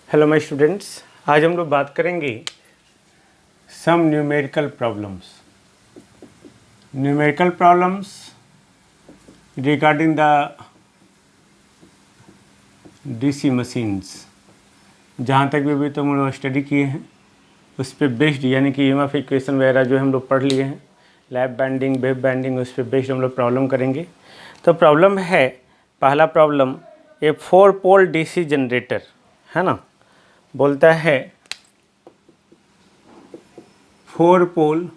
Hello my students, आज हम लोग बात करेंगे some numerical problems regarding the DC machines. जहाँ तक भी अभी तुम लोग स्टडी किए हैं उस पर बेस्ड, यानी कि ईएमएफ इक्वेशन वगैरह जो हम लोग पढ़ लिए हैं, लैप बैंडिंग, वेव बैंडिंग, उस पर बेस्ड हम लोग प्रॉब्लम करेंगे। तो प्रॉब्लम है, पहला problem, A 4 pole DC generator है ना, बोलता है 4 pole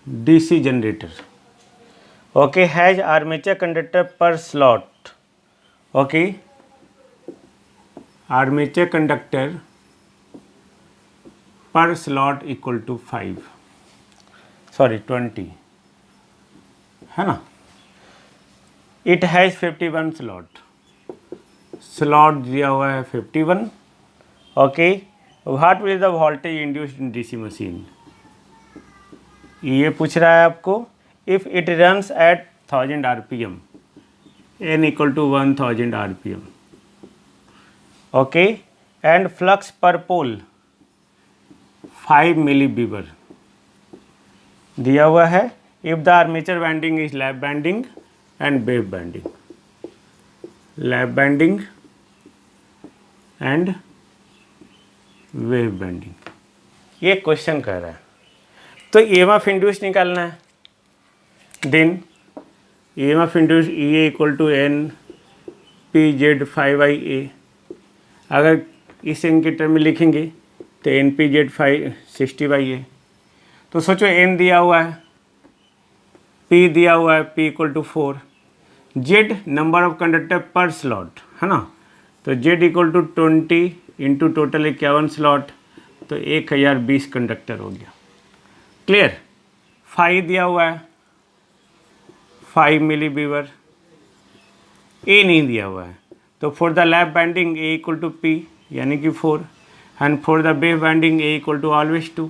DC generator, okay, has armature conductor per slot, okay, armature conductor per slot equal to 20 है ना। इट हैज़ 51 स्लॉट दिया हुआ है 51, okay. What will the voltage induced in DC machine, ये पूछ रहा है आपको। If it runs at 1000 RPM, n equal to 1000 RPM, okay, and flux per pole 5 milliweber दिया हुआ है। If the armature winding is lap winding and wave winding, lap winding and wave winding, ये question कर रहा है। तो EMF induce निकालना है। Then EMF induce E equal to N P Z 5IA। अगर इस एन के टर्म में लिखेंगे तो एन पी जेड 560/A। तो सोचो एन दिया हुआ है, पी दिया हुआ है, P equal to 4, Z number of conductor per slot है ना, तो Z equal to 20 into total 51 slot, तो 1020 कंडक्टर हो गया। क्लियर। 5 दिया हुआ है, 5 मिलीवीवर, ए नहीं दिया हुआ है, तो for the lap winding A equal to P यानी कि 4, and for the wave winding A equal to always 2।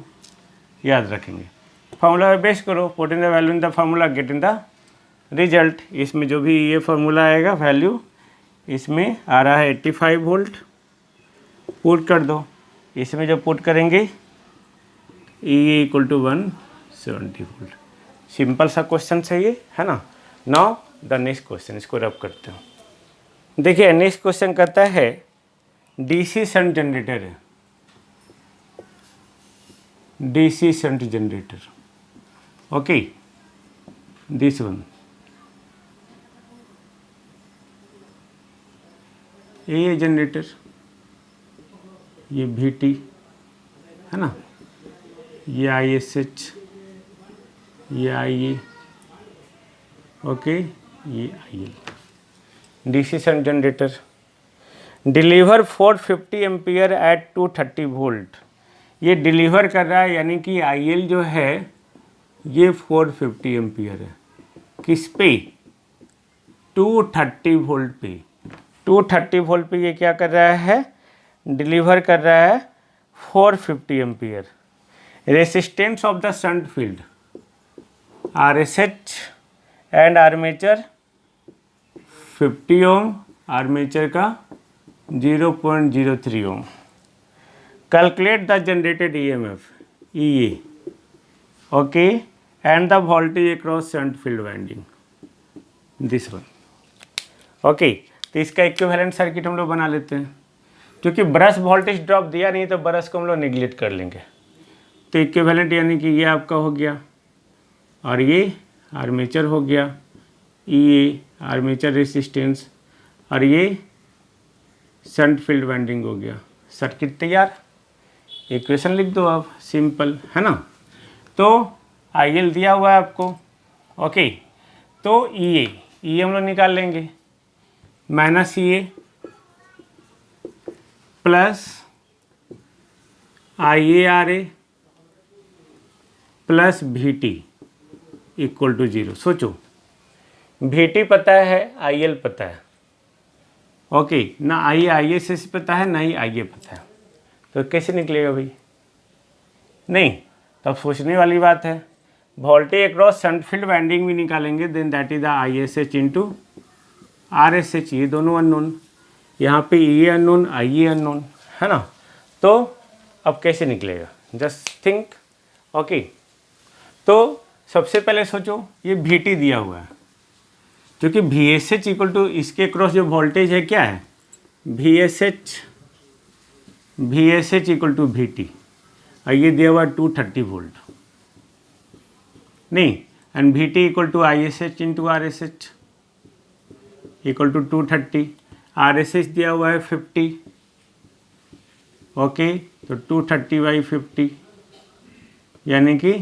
याद रखेंगे, फार्मूला बेस करो, put in the value in the formula, get in the result. इसमें जो भी ये फार्मूला आएगा वैल्यू, इसमें आ रहा है 85 वोल्ट, पुट कर दो। इसमें जब पुट करेंगे E equal to 170 volt. Simple सा क्वेश्चन है ना। नाउ द नेक्स्ट क्वेश्चन, इसको रब करते हैं। देखिए नेक्स्ट क्वेश्चन कहता है डीसी शंट जनरेटर है, DC shunt generator, okay, this one, ये जनरेटर, ये VT है ना, ये ISH, ये IA, ओके, ये IL। DC shunt generator deliver 450 ampere at 230 volt. ये डिलीवर कर रहा है, यानी कि IL जो है ये 450 एम्पियर है, किस पे, 230 वोल्ट पे। 230 वोल्ट पे ये क्या कर रहा है, डिलीवर कर रहा है 450 ampere. Resistance of the shunt field RSH and armature 50 ohm, armature का 0.03 ohm. Calculate the generated EMF EA, okay, and the voltage across shunt field winding, this one, okay. तो इसका इक्विवेलेंट सर्किट हम लोग बना लेते हैं। क्योंकि ब्रश वोल्टेज ड्रॉप दिया नहीं तो ब्रश को हम लोग निगलेक्ट कर लेंगे। तो इक्विवेलेंट यानी कि ये आपका हो गया और ये आर्मेचर हो गया, ये आर्मेचर रेसिस्टेंस, और ये शंट फील्ड वाइंडिंग हो गया। सर्किट तैयार, इक्वेशन लिख दो आप, सिंपल है ना। तो IL दिया हुआ है आपको, ओके। तो EA हम लोग निकाल लेंगे, minus EA plus IARA plus VT equal to 0। सोचो VT पता है, IL पता है, ओके, ना ISS पता है, ना ही IA पता है, तो कैसे निकलेगा भाई, नहीं, तब सोचने वाली बात है। Voltage across shunt field winding भी निकालेंगे, then that is the ISH into RSH ये दोनों अननोन, यहाँ पे ये अननोन, ये अननोन, है ना। तो अब कैसे निकलेगा, जस्ट थिंक। ओके, तो सबसे पहले सोचो ये VT दिया हुआ है, क्योंकि VSH इक्वल टू इसके क्रॉस जो वोल्टेज है क्या है, VSH इक्वल टू VT, और ये दिया हुआ 230 वोल्ट नहीं, and VT equal to ISH into RSH equal to 230, RSH दिया हुआ है 50, ओके, तो 230/50 यानी कि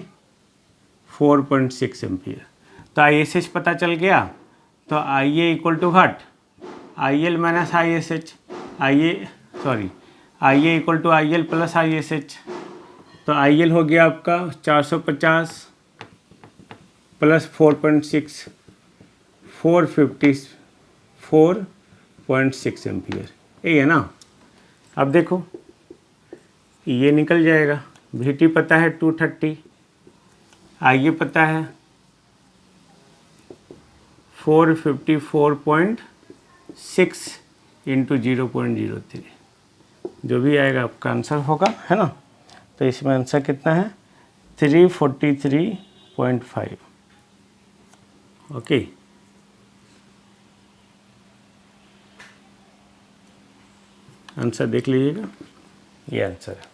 4.6 एम्पियर। तो ISH पता चल गया, तो IA equal to what, IL minus ISH, IA equal to IL plus ISH। तो IL हो गया आपका 450 प्लस 4.6, 454.6 एम्पियर, यही है ना। अब देखो ये निकल जाएगा, VT पता है 230, IA पता है 454.6 इंटू 0.03, जो भी आएगा आपका आंसर होगा, है ना। तो इसमें आंसर कितना है, 343.5। ओके, आंसर देख लीजिएगा, ये आंसर है।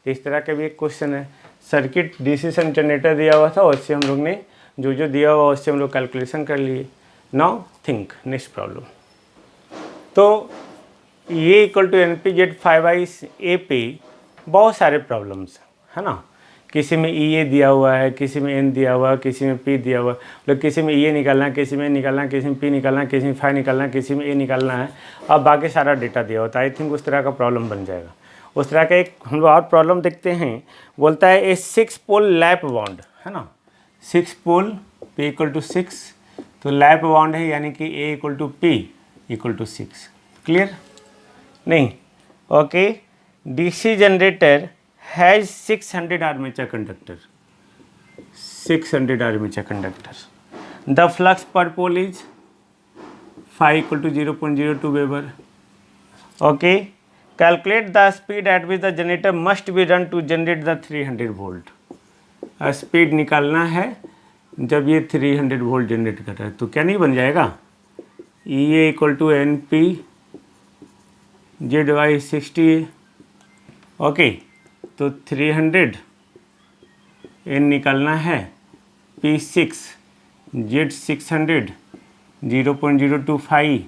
इस तरह का भी एक क्वेश्चन है, सर्किट DC शंट जनरेटर दिया हुआ था, उससे हम लोग ने जो दिया हुआ उससे हम लोग कैलकुलेशन कर लिए। Now think next problem. तो ये इक्वल टू NPZ5/AP बहुत सारे प्रॉब्लम्स है ना, किसी में EA दिया हुआ है, किसी में N दिया हुआ है, किसी में P दिया हुआ है, मतलब किसी में EA निकालना है, किसी में N निकालना है, किसी में P निकालना है, किसी में 5 निकालना है, किसी में A निकालना है, और बाकी सारा डेटा दिया होता है। आई थिंक उस तरह का प्रॉब्लम बन जाएगा। उस तरह का एक हम लोग और प्रॉब्लम देखते हैं, बोलता है ए 6 पोल लैप बॉन्ड, है ना, 6 पोल P इक्वल टू 6, तो लैप बॉन्ड है, यानी कि A equal to P equal to 6। Clear नहीं, okay. DC generator has 600 armature conductor, 600 armature conductor, the flux per pole is 5 equal to 0.02 weber. Okay, calculate the speed at which the generator must be run to generate the 300 volt. स्पीड निकालना है जब ये 300 volt generate कर रहा है, तो क्या नहीं बन जाएगा, EA equal to NPZ/60। Okay, तो 300 N निकालना है, P6 Z600 0.025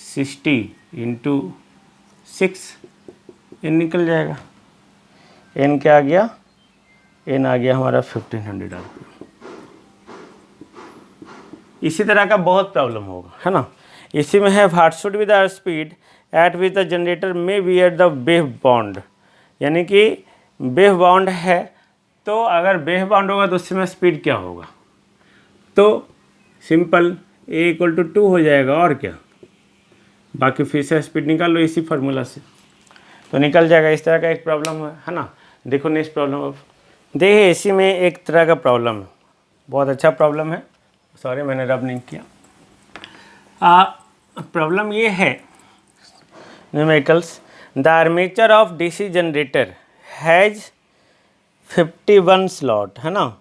60 इंटू 6, N निकल जाएगा। N क्या आ गया, N आ गया हमारा 1500 RPM। इसी तरह का बहुत प्रॉब्लम होगा, है ना। इसी में है what should be the speed at which the generator may be at the wave wound, यानी कि वेव बॉन्ड है, तो अगर वेव बॉन्ड होगा तो उसमें स्पीड क्या होगा, तो सिंपल A इक्वल टू 2 हो जाएगा, और क्या, बाकी फिर से स्पीड निकाल लो इसी फार्मूला से, तो निकल जाएगा। इस तरह का एक प्रॉब्लम है ना। देखो नेक्स्ट प्रॉब्लम, अब देखिए इसी में एक तरह का प्रॉब्लम है, बहुत अच्छा प्रॉब्लम है, सॉरी मैंने रब नहीं किया। प्रॉब्लम ये है, numericals, the armature of DC generator has 51 slot, है ना,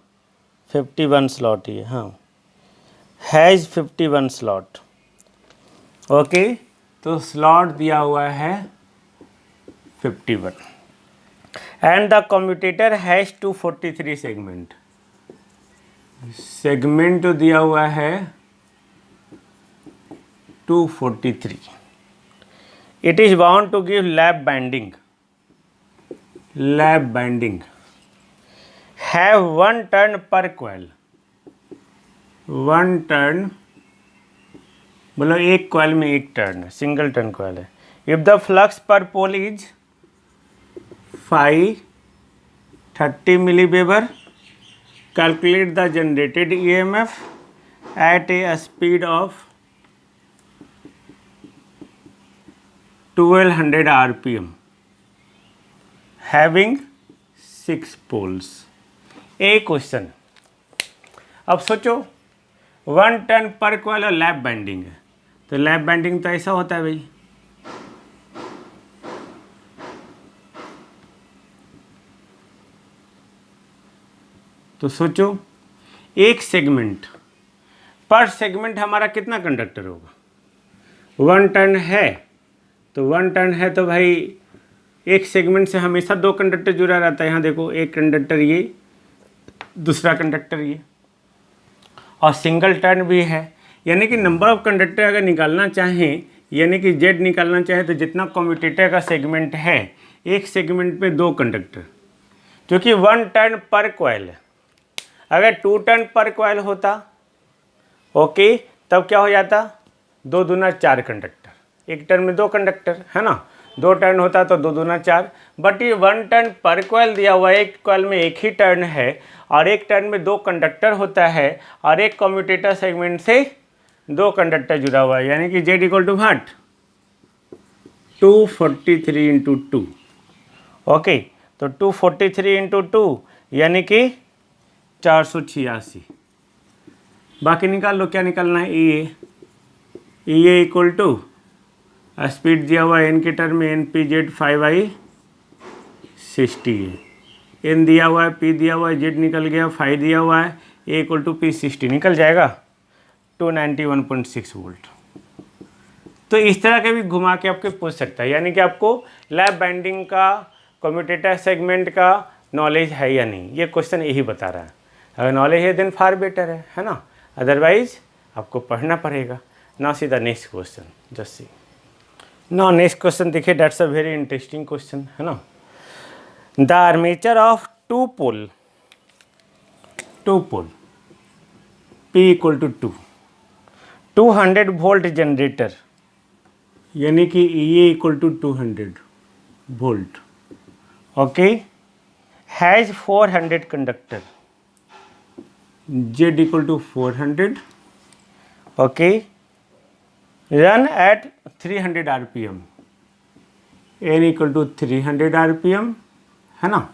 51 स्लॉट, ये हाँ हैज़ 51 स्लॉट। ओके, तो स्लॉट दिया हुआ है 51, and the commutator has 243 segment, segment तो दिया हुआ है 243। It is bound to give lap binding. Lap binding. Have 1 turn per coil. 1 turn, मतलब एक coil में एक टर्न है, सिंगल टर्न coil है। If the flux per pole is 530 milliweber, calculate the generated EMF at a speed of 1200 RPM having 6 poles। एक question, अब सोचो 1 turn पर कॉइल और लैप बाइंडिंग है, तो लैप बैंडिंग तो ऐसा होता है भाई, तो सोचो एक सेगमेंट, पर सेगमेंट हमारा कितना कंडक्टर होगा, 1 टर्न है, तो 1 टर्न है तो भाई एक सेगमेंट से हमेशा 2 कंडक्टर जुड़ा रहता है। यहाँ देखो एक कंडक्टर ये, दूसरा कंडक्टर ये, और सिंगल टर्न भी है, यानी कि नंबर ऑफ कंडक्टर अगर निकालना चाहें, यानी कि जेड निकालना चाहे तो जितना कम्यूटेटर का सेगमेंट है, एक सेगमेंट पे 2 कंडक्टर, क्योंकि 1 टर्न पर कॉइल है। अगर 2 टर्न पर कॉइल होता ओके, तब क्या हो जाता, 2 दूना 4 कंडक्टर, एक टर्न में 2 कंडक्टर है ना, 2 टर्न होता तो 2 दूना 4, बट ये 1 टर्न पर कॉइल दिया हुआ है, एक कॉइल में एक ही टर्न है और एक टर्न में 2 कंडक्टर होता है और एक कम्यूटेटर सेगमेंट से 2 कंडक्टर जुड़ा हुआ है, यानी कि Z equal to what, 243 into 2। Okay, तो 243 इंटू 2 यानी कि 486। बाकी निकाल लो, क्या निकालना है, ई ए इक्वल टू स्पीड दिया हुआ है एन के टर्म में एन पी जेड 5i60 है, एन दिया हुआ है, पी दिया हुआ है, जेड निकल गया, 5 दिया हुआ है, ए इक्वल टू पी 60 निकल जाएगा 291.6 वोल्ट। तो इस तरह के भी घुमा के आपके पूछ सकता है, यानी कि आपको लैप बाइंडिंग का, कम्यूटेटर सेगमेंट का नॉलेज है या नहीं, ये क्वेश्चन यही बता रहा है। अगर नॉलेज है देन फार बेटर है ना, अदरवाइज आपको पढ़ना पड़ेगा ना। सीधा नेक्स्ट क्वेश्चन, जस्ट सी ना, नेक्स्ट क्वेश्चन देखिए, that's a very interesting question है ना। The armature of two pole P equal to 200 volt generator, यानी कि E equal to 200 volt, okay, has 400 conductor, Z equal to 400, okay, run at 300 RPM, N equal to 300 RPM है ना,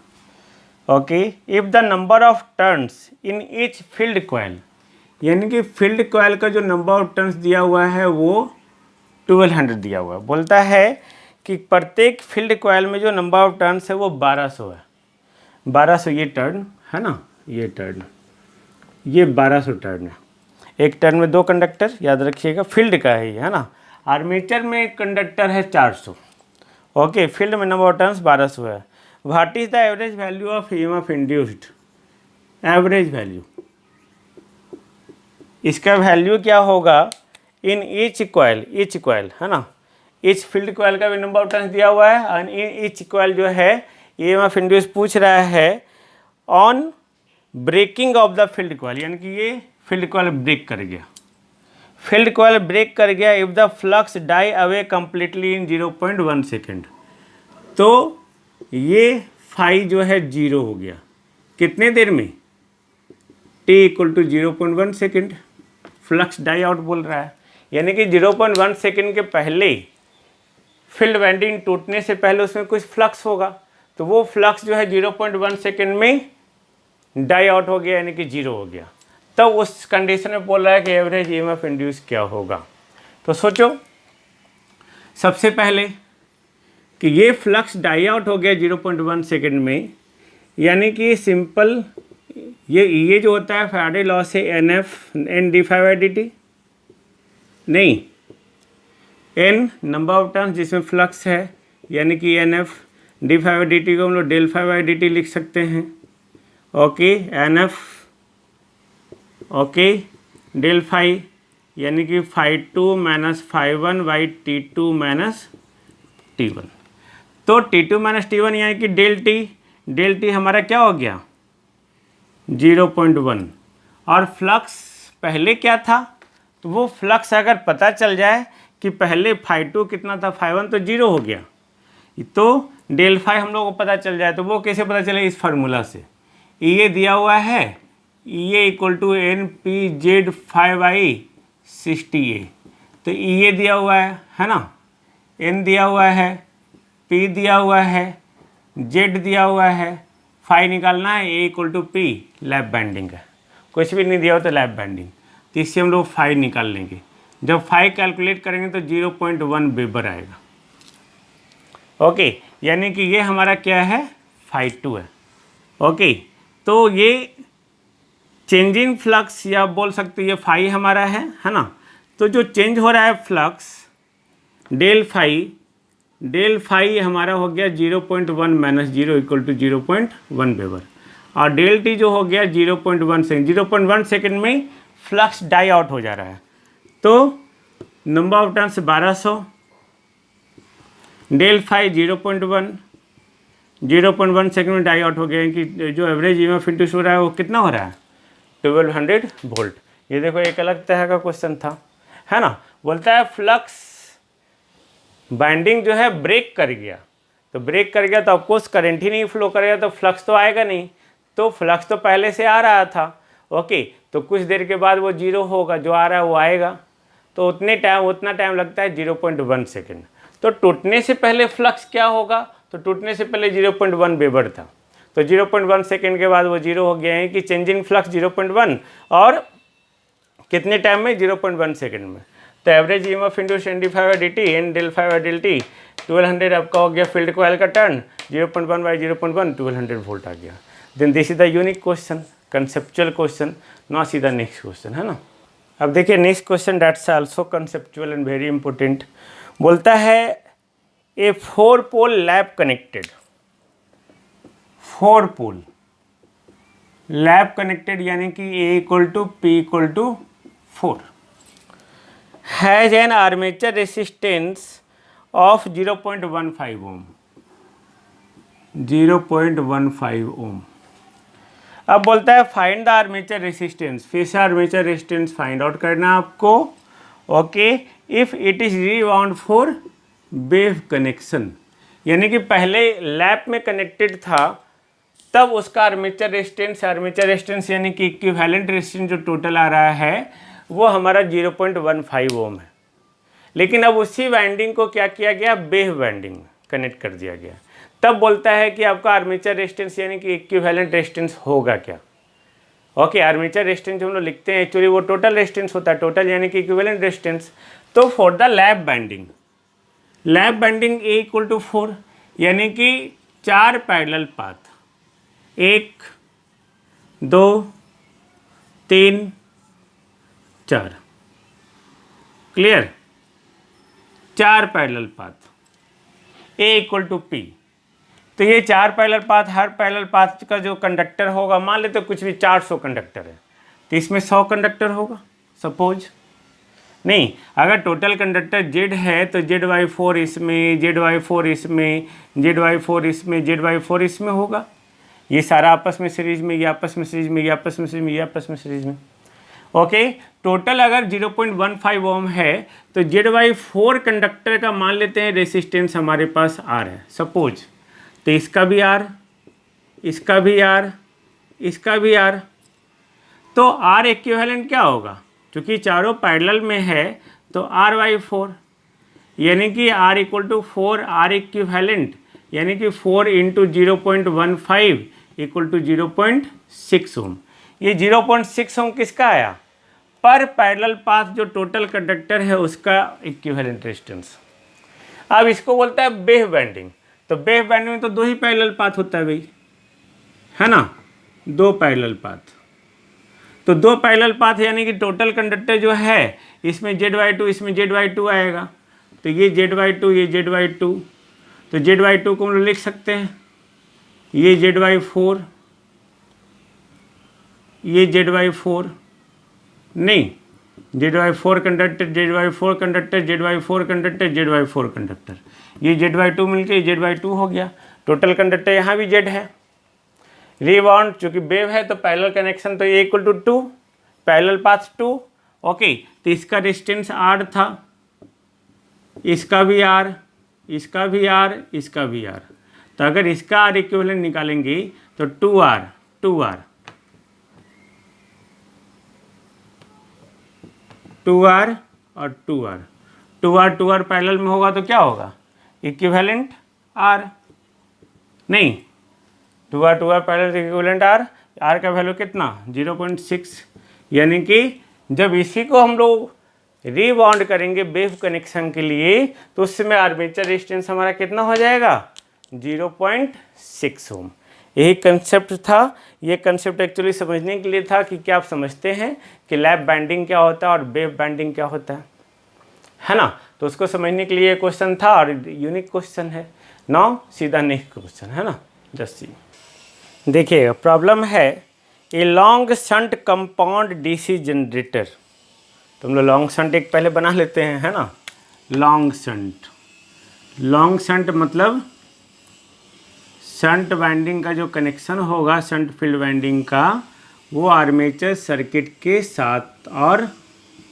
okay. If the number of turns in each field coil, यानी कि field coil का जो number of turns दिया हुआ है वो 1200 दिया हुआ है। बोलता है कि प्रत्येक फील्ड कॉइल में जो नंबर ऑफ टर्न्स है वो 1200 है। 1200 ये टर्न है ना, ये टर्न, ये 1200 टर्न है। एक टर्न में 2 कंडक्टर, याद रखिएगा, फील्ड का है ना। आर्मेचर में कंडक्टर है 400, ओके, फील्ड में नंबर ऑफ टर्न्स 1200 है। What is the average value of EMF induced, average value, इसका वैल्यू क्या होगा इन ईच कॉइल है ना, ईच फील्ड कॉइल का भी नंबर ऑफ टर्न्स दिया हुआ है और ईच कॉइल जो है ईएमएफ इंड्यूस पूछ रहा है on breaking of the field coil, यानी कि ये फील्ड कॉइल ब्रेक कर गया, फील्ड कॉइल ब्रेक कर गया, if the flux die away completely in 0.1 second, तो ये फाई जो है 0 हो गया, कितने देर में, t equal to 0.1 second, flux die out बोल रहा है, यानी कि 0.1 सेकेंड के पहले फील्ड वाइंडिंग टूटने से पहले उसमें कुछ फ्लक्स होगा, तो वो फ्लक्स जो है 0.1 सेकेंड में डाई आउट हो गया, यानी कि 0 हो गया। तब उस कंडीशन में बोल रहा है कि एवरेज ईएमएफ इंड्यूस क्या होगा। तो सोचो सबसे पहले कि ये फ्लक्स डाई आउट हो गया 0.1 सेकेंड में, यानी कि सिंपल ये जो होता है फैराडे लॉ से N D phi by D T, नहीं, एन नंबर ऑफ टर्न्स जिसमें फ्लक्स है, यानी कि N F, D phi by D T को हम लोग del phi by D T लिख सकते हैं, okay, N F, okay, del phi, यानी कि phi 2 minus phi 1 by T2 minus T1, तो T2 माइनस T1 यानी कि डेल टी हमारा क्या हो गया 0.1, और फ्लक्स पहले क्या था, तो वो फ्लक्स अगर पता चल जाए कि पहले फाई 2 कितना था, फाई 1 तो 0 हो गया, तो डेल फाई हम लोग को पता चल जाए, तो वो कैसे पता चले, इस फार्मूला से, ये दिया हुआ है ये equal to N P Z 5/60A, तो ये दिया हुआ है ना, एन दिया हुआ है, पी दिया हुआ है, जेड दिया हुआ है, फाई निकालना है, A equal to P, lap winding है, कुछ भी नहीं दिया हो तो लैप बैंडिंग, तो इससे हम लोग फाई निकाल लेंगे, जब फाई कैलकुलेट करेंगे तो 0.1 वेबर आएगा। ओके, यानी कि ये हमारा क्या है, फाई 2 है। ओके, तो ये चेंज इन फ्लक्स या आप बोल सकते हो ये फाई हमारा है ना। तो जो चेंज हो रहा है फ्लक्स डेल फाई हमारा हो गया 0.1 माइनस 0 इक्वल टू 0.1 वेबर, और डेल टी जो हो गया 0.1 सेकेंड। 0.1 सेकेंड में फ्लक्स डाई आउट हो जा रहा है, तो number of turns 1200, del phi 0.1 second में डाई आउट हो गया कि जो एवरेज ईएमएफ इंड्यूस हो रहा है वो कितना हो रहा है, 1200 वोल्ट। ये देखो एक अलग तरह का क्वेश्चन था, है ना। बोलता है फ्लक्स बाइंडिंग जो है ब्रेक कर गया, तो ब्रेक कर गया तो ऑफकोर्स करंट ही नहीं फ्लो करेगा, तो फ्लक्स तो आएगा नहीं, तो फ्लक्स तो पहले से आ रहा था। ओके, तो कुछ देर के बाद वो जीरो होगा, जो आ रहा है वो आएगा, तो उतना टाइम लगता है 0.1 सेकेंड। तो टूटने से पहले फ्लक्स क्या होगा, तो टूटने से पहले 0.1 वेबर था, तो 0.1 सेकेंड के बाद वो जीरो हो गया है कि चेंज इन फ्लक्स 0.1 और कितने टाइम में, 0.1 सेकेंड में। तो average EMF induce NdΦ/dt N del φ/dt 1200 आपका हो गया फील्ड कॉइल का टर्न, 0.1 बाई 0.1 1200 वोल्ट आ गया। Then this is the unique question, conceptual question, ना सीधा नेक्स्ट क्वेश्चन, है ना। अब देखिए next question that's also conceptual and very important. बोलता है ए 4 pole lap connected, 4 pole lap connected यानी कि A equal to P equal to 4 has an armature resistance of 0.15 ओम, 0.15 ओम। अब बोलता है फाइंड द आर्मेचर रेसिस्टेंस, फिर से आर्मेचर रेसिस्टेंस फाइंड आउट करना है आपको। Okay, if it is rewound for wave connection, यानी कि पहले लैप में कनेक्टेड था तब उसका आर्मेचर रेजिस्टेंस यानी कि इक्विवेलेंट रेजिस्टेंस जो टोटल आ रहा है वो हमारा 0.15 ओम है। लेकिन अब उसी वाइंडिंग को क्या किया गया, वेव वाइंडिंग में कनेक्ट कर दिया गया। तब बोलता है कि आपका आर्मेचर रेजिस्टेंस यानी कि इक्विवेलेंट रेजिस्टेंस होगा क्या। ओके, आर्मेचर रेजिस्टेंस हम लोग लिखते हैं एक्चुअली वो टोटल रेजिस्टेंस होता है, टोटल यानी कि इक्विवेलेंट रेजिस्टेंस। तो for the lap winding A equal to 4 यानी कि 4 parallel path, 1 2 3 4, clear, 4 parallel path A equal to P। तो ये 4 पैरेलल पाथ, हर पैरेलल पाथ का जो कंडक्टर होगा, मान लेते कुछ भी 400 कंडक्टर है, तो इसमें 100 कंडक्टर होगा सपोज। नहीं, अगर टोटल कंडक्टर Z है तो ZY4 इसमें, ZY4 इसमें, ZY4 इसमें, ZY4 इसमें होगा। ये सारा आपस में सीरीज में, ये आपस में सीरीज में, ये आपस में सीरीज में, ये आपस में सीरीज में। ओके, टोटल अगर 0.15 ओम है तो ZY4 कंडक्टर का मान लेते हैं रेसिस्टेंस हमारे पास R है सपोज। तो इसका भी R, इसका भी R, इसका भी R। तो R इक्विवेलेंट क्या होगा, क्योंकि चारों पैरेलल में है तो R/4 यानी कि R equal to 4 R equivalent यानी कि 4 इंटू 0.15 इक्वल टू 0.6 ओम। ये 0.6 ओम किसका आया, पर पैरेलल पाथ जो टोटल कंडक्टर है उसका इक्विवेलेंट रेजिस्टेंस। अब इसको बोलता है वेव बाइंडिंग। तो वेव बाइंडिंग में तो 2 ही पैरेलल पाथ होता है भाई, है ना, 2 पैरेलल पाथ। तो 2 पैरेलल पाथ यानी कि टोटल कंडक्टर जो है इसमें ZY2, इसमें ZY2 आएगा। तो ये ZY2, ये ZY2, तो ZY2 को हम लोग लिख सकते हैं, ये ZY4, ये ZY4 नहीं, ZY4 conductor, ZY4 conductor, ZY4 conductor, ZY4 conductor, ये ZY2 मिलके ZY2 हो गया। टोटल कंडक्टर यहाँ भी Z है। रिबाउंड चूंकि वेव है तो पैरेलल कनेक्शन, तो A equal to 2, parallel path 2। Okay, तो इसका रेजिस्टेंस R था, इसका भी R, इसका भी R, इसका भी R। तो अगर इसका R इक्विवेलेंट निकालेंगे तो 2R 2R 2R और 2R 2R 2R पैरेलल में होगा तो क्या होगा, इक्विवेलेंट R। नहीं, 2R 2R parallel equivalent R का वैल्यू कितना, 0.6। यानी कि जब इसी को हम लोग रीबाउंड करेंगे वेव कनेक्शन के लिए, तो उस समय आर्मेचर रेजिस्टेंस हमारा कितना हो जाएगा 0.6 ओम। यही कंसेप्ट था। ये कंसेप्ट एक्चुअली समझने के लिए था कि क्या आप समझते हैं कि लैप बैंडिंग क्या होता है और वेव बैंडिंग क्या होता है ना। तो उसको समझने के लिए क्वेश्चन था और यूनिक क्वेश्चन है। नाउ सीधा नेक्स्ट क्वेश्चन है ना, जस्ट सी। देखिए प्रॉब्लम है a long shunt compound DC generator. तो हम लोग लॉन्ग शंट एक पहले बना लेते हैं, है ना। लॉन्ग शंट मतलब शंट वाइंडिंग का जो कनेक्शन होगा शंट फील्ड वाइंडिंग का, वो आर्मेचर सर्किट के साथ और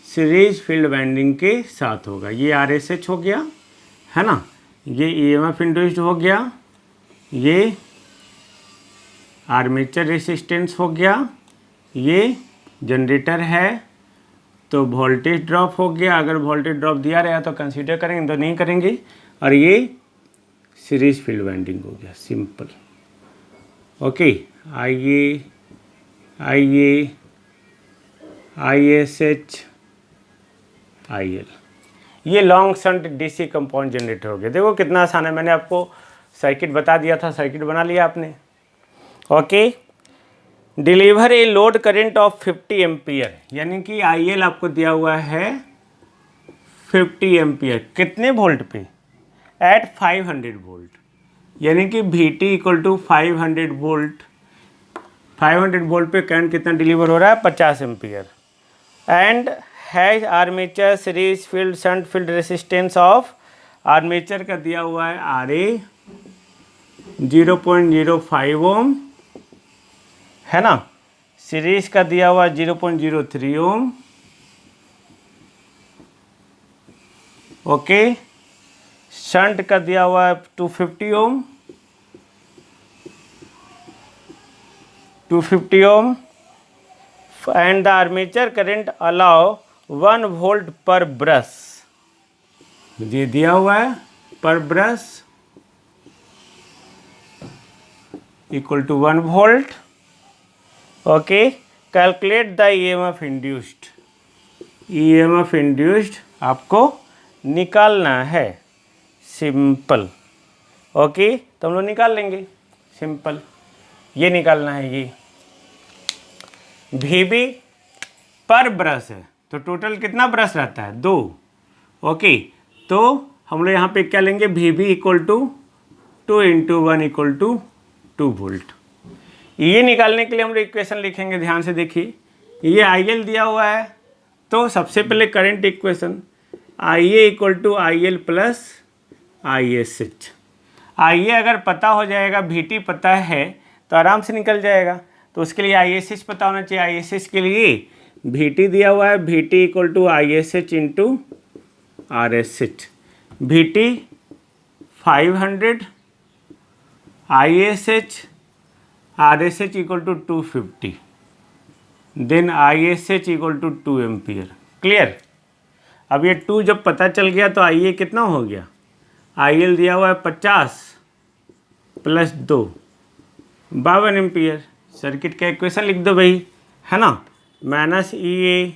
सीरीज फील्ड वाइंडिंग के साथ होगा। ये RSH हो गया, है ना। ये EMF इंड्यूस्ड हो गया, ये आर्मेचर रेसिस्टेंस हो गया, ये जनरेटर है तो वोल्टेज ड्रॉप हो गया। अगर वोल्टेज ड्रॉप दिया रहा तो कंसीडर करेंगे, तो नहीं करेंगे। और ये सीरीज फील्ड वाइंडिंग हो गया, सिंपल। ओके, ISH IL, ये long shunt DC compound generator हो गया। देखो कितना आसान है, मैंने आपको सर्किट बता दिया था, सर्किट बना लिया आपने। Okay, deliver a load current of 50 ampere, यानी कि IL आपको दिया हुआ है 50 एम्पियर। कितने वोल्ट पे? एट 500 वोल्ट, यानी कि VT equal to 500 volt. 500 volt पे करंट कितना डिलीवर हो रहा है? 50 ampere. And has armature series field shunt field resistance of, armature का दिया हुआ है RA 0.05 ओम, है ना। सीरीज का दिया हुआ 0.03 ओम। ओके, शंट का दिया हुआ है 250 ohm, 250 ohm. And the armature current allow 1 volt per brush, ये दिया हुआ है per brush equal to 1 volt. Okay, calculate the EMF induced, EMF induced आपको निकालना है, सिंपल। ओके, तो हम लोग निकाल लेंगे, सिंपल। ये निकालना है, ये VB पर ब्रश है, तो टोटल कितना ब्रश रहता है? 2। ओके, तो हम लोग यहाँ पे क्या लेंगे? VB equal to 2 × 1 equal to 2 volt. ये निकालने के लिए हम लोग इक्वेशन लिखेंगे, ध्यान से देखिए। ये IL दिया हुआ है, तो सबसे पहले current equation IA equal to IL plus ISH। IA अगर पता हो जाएगा, VT पता है, तो आराम से निकल जाएगा। तो उसके लिए ISH पता होना चाहिए। ISH के लिए VT दिया हुआ है, VT equal to ISH into RSH। VT 500, ISH RSH equal to 250, then ISH equal to 2 ampere. Clear? अब ये 2 जब पता चल गया तो IA कितना हो गया? IL दिया हुआ है 50 प्लस 2 52 एम्पियर। सर्किट का इक्वेशन लिख दो भाई, है ना। माइनस EA,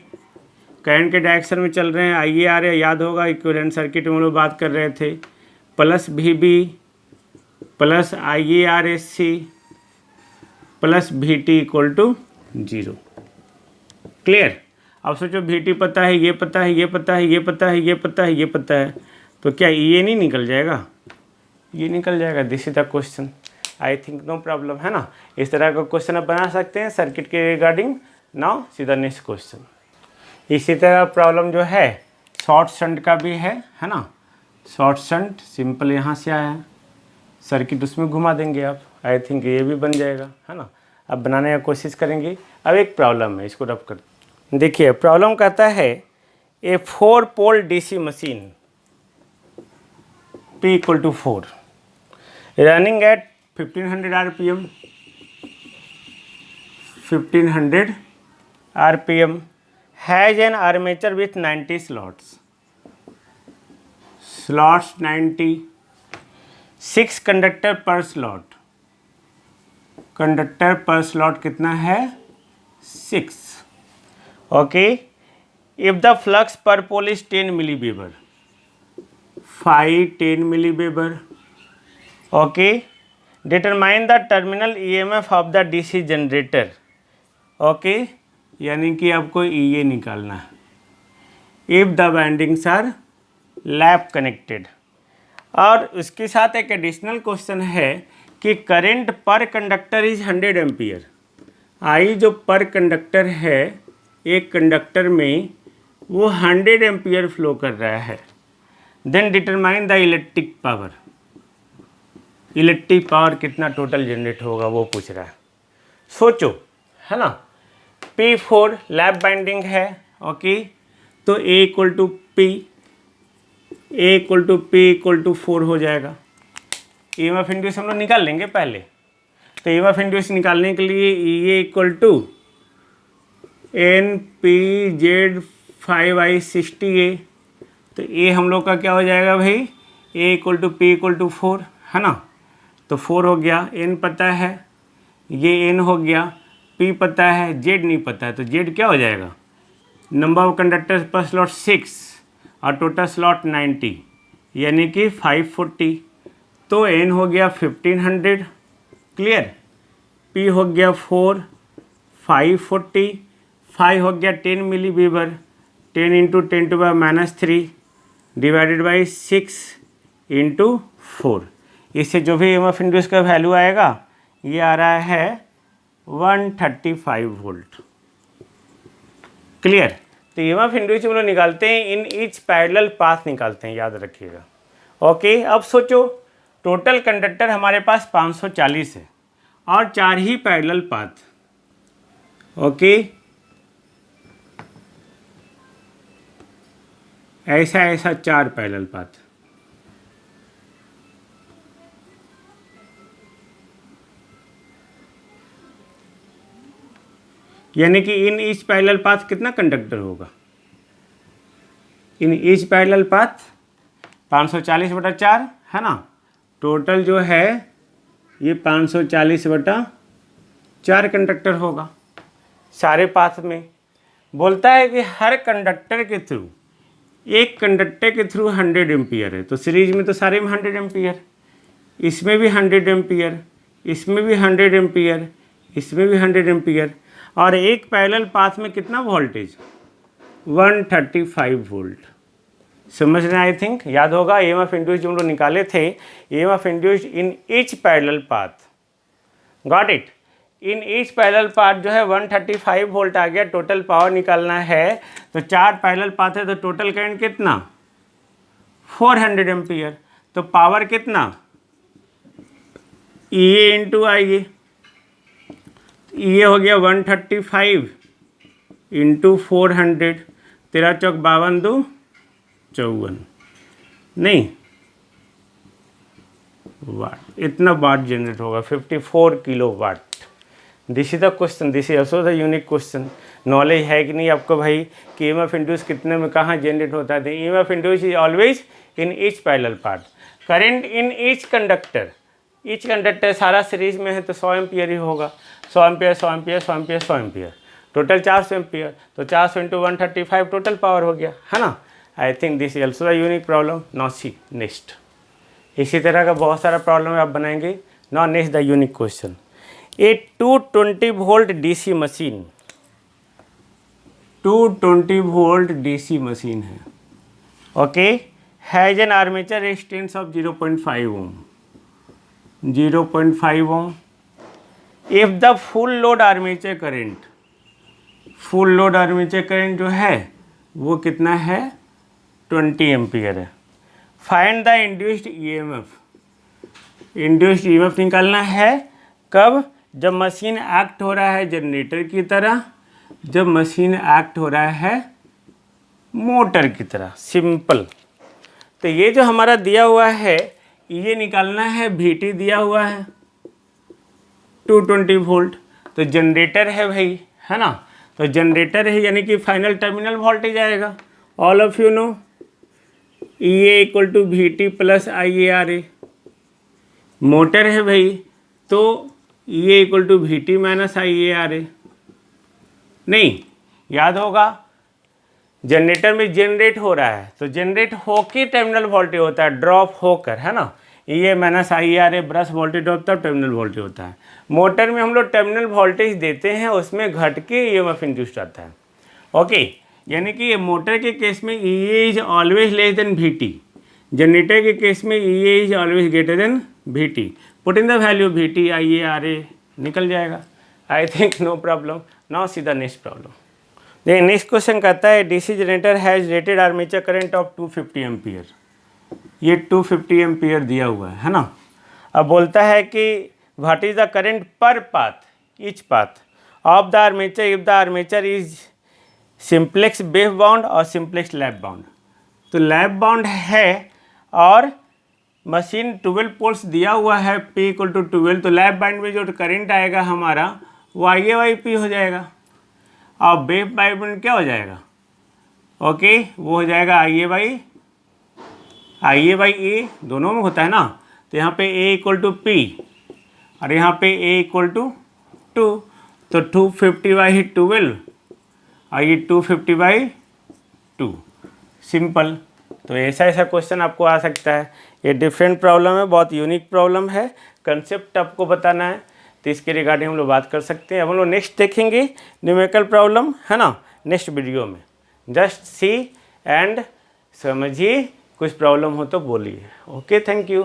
करंट के डायरेक्शन में चल रहे हैं, IA आ रहे, याद होगा इक्विवेलेंट सर्किट में हम लोग बात कर रहे थे। Plus VB plus IARSC plus VT equal to 0। Clear? अब सोचो VT पता है, ये पता है, ये पता है, ये पता है, ये पता है, ये पता है, तो क्या EA नहीं निकल जाएगा? ये निकल जाएगा। This is the question, I think no problem, है ना। इस तरह का क्वेश्चन आप बना सकते हैं सर्किट के रिगार्डिंग। नाउ सीधा नेक्स्ट क्वेश्चन। इसी तरह प्रॉब्लम जो है शॉर्ट शंट का भी है ना। शॉर्ट शंट सिंपल यहाँ से आया है, सर्किट उसमें घुमा देंगे आप, आई थिंक ये भी बन जाएगा, है ना। अब बनाने का कोशिश करेंगे। अब एक प्रॉब्लम है, इसको रब कर देखिए। प्रॉब्लम कहता है ए 4 pole DC machine P equal to 4 running at 1500 RPM, 1500 RPM has an armature with 90 slots 90, 6 conductor per slot. Conductor per slot कितना है? 6। Okay, if the flux per pole is 10 milli weber, phi 10 milli weber, okay, determine the terminal EMF of the DC generator, okay, यानी कि आपको ये निकालना है। If the windings are lap connected, और उसके साथ एक एडिशनल क्वेश्चन है कि करंट पर कंडक्टर इज 100 एम्पियर। आई जो पर कंडक्टर है, एक कंडक्टर में वो 100 एम्पियर फ्लो कर रहा है। Then determine the electric power, electric power कितना टोटल जनरेट होगा वो पूछ रहा है। सोचो, है ना। P4 लैप बाइंडिंग है, ओके, तो A equal to P, A equal to P equal to 4 हो जाएगा। EMF इंड्यूस हम लोग निकाल लेंगे पहले। तो EMF इंड्यूस निकालने के लिए E equal to NPZ 5I60A, तो A हम लोग का क्या हो जाएगा भाई, A equal to P equal to 4, है ना। तो 4 हो गया, N पता है, ये N हो गया, P पता है, Z नहीं पता है, तो Z क्या हो जाएगा, नंबर ऑफ कंडक्टर्स पर स्लॉट 6 और टोटल स्लॉट 90, यानी कि 540। तो N हो गया 1500, क्लियर। P हो गया 4, 540, 5 हो गया 10 milli weber, 10 into 10⁻³ divided by 6 into 4। इससे जो भी EMF इंड्यूस का वैल्यू आएगा ये आ रहा है 135 वोल्ट, क्लियर। तो EMF इंड्यूस हम लोग निकालते हैं इन ईच पैरेलल पाथ निकालते हैं, याद रखिएगा, ओके। अब सोचो, टोटल कंडक्टर हमारे पास 540 है और 4 ही पैरेलल पाथ, ओके। ऐसा 4 पैरेलल पाथ, यानी कि इन ईच पैरेलल पाथ कितना कंडक्टर होगा, इन ईच पैरेलल पाथ 540/4, है ना। टोटल जो है ये 540/4 कंडक्टर होगा सारे पाथ में। बोलता है कि हर कंडक्टर के थ्रू, एक कंडक्टर के थ्रू 100 एम्पियर है, तो सीरीज में तो सारे में 100 एम्पियर, इसमें भी 100 एम्पियर, इसमें भी 100 एम्पियर, इसमें भी 100 एम्पियर, और एक पैरेलल पाथ में कितना वोल्टेज, 135 वोल्ट। समझ रहे हैं, आई थिंक याद होगा। EMF इंड्यूस जो हम लोग निकाले थे, EMF induce in each parallel path, got it. In each parallel path जो है 135 वोल्ट आ गया। टोटल पावर निकालना है तो 4 पैरेलल पाथ है, तो टोटल करंट कितना, 400 एम्पियर। तो पावर कितना, EA इंटू IA, ये हो गया 135 इंटू 400, 13 चौक 52 2 54, नहीं वाट, इतना वाट जनरेट होगा, 54 kilo watt. This is the question, this is also the unique question. Knowledge है कि नहीं आपको भाई कि EMF इंड्यूस कितने में कहाँ जनरेट होता है। EMF induce is always in each parallel path. Current in each conductor, each conductor सारा सीरीज में है तो 100 एम्पियर ही होगा, 100 ampere 100 ampere 100 ampere 100 ampere, total 400 ampere, तो 400 इंटू 135 टोटल पावर हो गया, है ना। I think this is also the unique problem. Now see next, इसी तरह का बहुत सारा प्रॉब्लम आप बनाएंगे। Now next the unique question. A 220 volt DC machine, 220 volt DC machine है, okay, has an armature resistance of 0.5 ohm, 0.5 ohm. If the full load armature current, full load armature current जो है वो कितना है, 20 ampere है। Find the induced EMF, induced EMF निकालना है कब, जब मशीन एक्ट हो रहा है जनरेटर की तरह, जब मशीन एक्ट हो रहा है मोटर की तरह, सिंपल। तो ये जो हमारा दिया हुआ है ये निकालना है, VT दिया हुआ है 220 वोल्ट, तो जनरेटर है भाई, है ना। तो जनरेटर है यानी कि फाइनल टर्मिनल वोल्टेज आएगा। All of you know EA equal to VT plus IARA। Motor है भाई तो EA equal to VT minus IARA, नहीं याद होगा जनरेटर में जनरेट हो रहा है, तो जनरेट होके टर्मिनल वोल्टेज होता है, ड्रॉप होकर, है ना। ये minus I R A brush voltage drop तब टर्मिनल वोल्टेज होता है। मोटर में हम लोग टर्मिनल वोल्टेज देते हैं, उसमें घट के ईएमएफ इंड्यूस्ड आता है। ओके, यानी कि मोटर के केस में E A is always less than V T, generator के केस में E A is always greater than V T. Put in the value V T I A R A, निकल जाएगा। I think no problem. Now see the next problem. देखिए next question कहता है DC generator has rated armature current of 250 ampere. ये 250 ampere दिया हुआ है ना। अब बोलता है कि व्हाट इज द करंट पर path, each path of the armature if the armature is simplex wave bound और सिंप्लेक्स लैप बाउंड। तो लैप बाउंड है और मशीन 12 पोल्स दिया हुआ है, P इक्वल टू 12, तो लैप बाउंड में जो करंट आएगा हमारा वो आई ए बाई पी हो जाएगा, और वेव बाइंड क्या हो जाएगा, ओके, वो हो जाएगा आई ए बाई ए, दोनों में होता है ना। तो यहाँ पे ए इक्वल टू पी और यहाँ पे ए इक्वल टू 2, तो 250 बाई 12 और ये 250 बाई 2, सिंपल। तो ऐसा क्वेश्चन आपको आ सकता है। ये डिफरेंट प्रॉब्लम है, बहुत यूनिक प्रॉब्लम है, कंसेप्ट आपको बताना है, तो इसके रिगार्डिंग हम लोग बात कर सकते हैं। अब हम लोग नेक्स्ट देखेंगे न्यूमेरिकल प्रॉब्लम, है ना, नेक्स्ट वीडियो में। जस्ट सी एंड समझिए, कुछ प्रॉब्लम हो तो बोलिए। Okay, thank you.